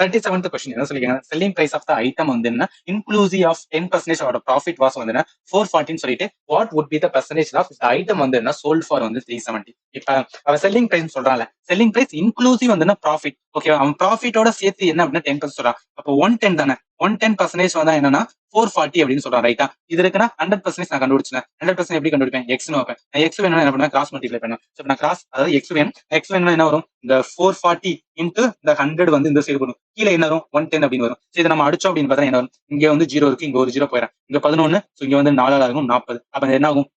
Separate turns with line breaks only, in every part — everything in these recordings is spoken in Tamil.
37th கொஸ்டின் என்ன சொல்லிருக்காங்க, selling price of the item வந்து என்ன இன்க்ளூசிவ் ஆஃப் 10% அவரோட ப்ராஃபிட் வாஸ் வந்து என்ன 440 சொல்லிட்டு what would be the percentage of the item வந்து என்ன சோல்ட் ஃபார் வந்து 370. இப்ப அவ செல்லிங் பிரைஸ் சொல்றான்ல, செல்லிங் பிரைஸ் இன்க்ளூசிவ் வந்து என்ன ப்ராஃபிட், ஓகே, அவன் ப்ராஃபிட்டோட சேர்த்து என்ன அப்படின்னா 10% சொல்றான். அப்போ 110 தானே, 110% வந்தா என்னன்னா 440 அப்படின்னு சொல்றான், ரைட்டா? இது இருக்குன்னா 100% நான் கண்டுபிடிச்சேன். 100% எப்படி கண்டுபிடிப்பேன், எக்ஸ்னு வைப்பேன். எக்ஸ் வேணும்னா என்ன பண்ணுவேன், கிராஸ் மல்டிப்ளை பண்ணுவேன். ஸோ நான் கிராஸ், அதாவது எக்ஸ் வேணும், எக்ஸ் வேணும்னா என்ன வரும், இந்த 440 இன்ட்டு இந்த 100 வந்து இந்த சைடு வரும், கீழே என்ன வரும் 110 அப்படின்னு வரும். ஸோ இதை நம்ம அடிச்சோம் அப்படின்னு பார்த்தா என்ன வரும், இங்க வந்து 0 இருக்கு, இங்க ஒரு 0 போயிடும், இங்க 11, ஸோ இங்க வந்து 4 ஆகும் 40. அப்ப என்ன ஆகும்,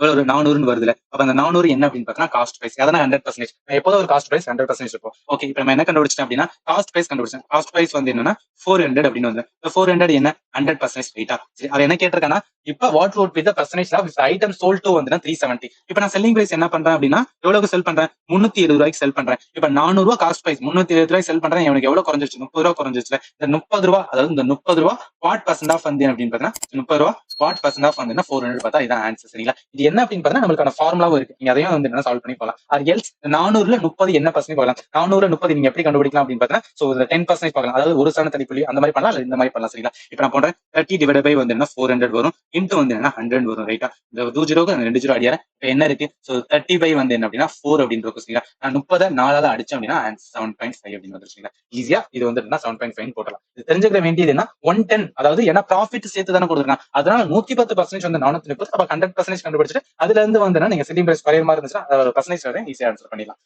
ஒரு 400 வருதுல. அப்ப அந்த 400 என்ன அப்படின்னு பார்த்தா காஸ்ட் பிரைஸ். அதனால 100%. எப்போதும் ஒரு காஸ்ட் பிரைஸ் 100% இருக்கும். ஓகே, இப்போ நம்ம என்ன கண்டுபிடிச்சோம் அப்படின்னா காஸ்ட் பிரைஸ் கண்டுபிடிச்சேன். காஸ்ட் பிரைஸ் வந்து என்னன்னா 400 அப்படின்னு வந்து 400 என்ன 100% ரைட்டா? சரி, அது என்ன கேட்டிருக்கானா, இப்ப what would be the percentage of item sold to வந்து 370. இப்ப நான் செல்லிங் பிரைஸ் என்ன பண்றேன் அப்படின்னா எவ்வளவுக்கு செல் பண்றேன், 370 ரூபாய்க்கு செல் பண்றேன். இப்ப 400 ரூபாய் காஸ்ட் பிரைஸ், 370 ரூபாய் செல் பண்றேன். எனக்கு எவ்வளவு குறைஞ்சிருச்சு, 30 ரூபாய் குறைஞ்சிருச்சு. இந்த 30 ரூபாய், அதாவது இந்த 30 ரூபாய் வாட் பர்சன்ட் ஆஃப் வந்து அப்படின்னு பார்த்தீங்கன்னா 30 ரூபாய் வாட் பர்சன்ட் ஆஃப் வந்து 400 பார்த்தா இதான் ஆன்சர். சரிங்களா? இது என்ன அப்படின்னு பார்த்தா நம்மளுக்கான ஃபார்முலாவும் இருக்கு. நீங்க அதையும் வந்து என்ன சால்வ் பண்ணி போகலாம். அது எல்ஸ் 400ல 30 என்ன பர்சன்ட் பார்க்கலாம். 400ல 30 நீங்க எப்படி கண்டுபிடிக்கலாம் அப்படின்னு பார்த்தா, சோ 10% பார்க்கலாம். அதாவது ஒரு சன தனிப்புள்ளி அந்த மாதிரி பண்ணலாம், இல்ல இந்த மாதிரி பண்ணலாம். சரிங்களா? இப்ப நான் போடுறேன் 30 டிவைட் பை வந்து என்ன 400 வரும், இன்டு வந்து என்ன 100 வரும், ரைட்டா? இந்த 2 ஜீரோக்கு 2 ஜீரோ அடியாரேன். இப்ப என்ன இருக்கு, சோ 30 பை வந்து என்ன அப்படின்னா 4 அப்படின்னு இருக்கும். சரிங்களா? நான் 30 4ஆல அடிச்சோம் அப்படின்னா 7.5 அப்படின்னு வந்து. சரிங்களா? ஈஸியா இது வந்து 7.5 போடலாம். இது தெரிஞ்சுக்க வேண்டியது என்ன, 110, அதாவது ஏன்னா ப்ராஃபிட் சேர்த்து தானே கொடுக்குறாங்க, அதனால 110% வந்து 430, அப்ப 100% கண்டுபிடிச்சிட்டு அதுல இருந்து வந்து நீங்க செல்லிங் பிரைஸ் குறைய மாதிரி இருந்துச்சுன்னா பர்சன்டேஜ் ஈஸியா ஆன்சர் பண்ணிடலாம்.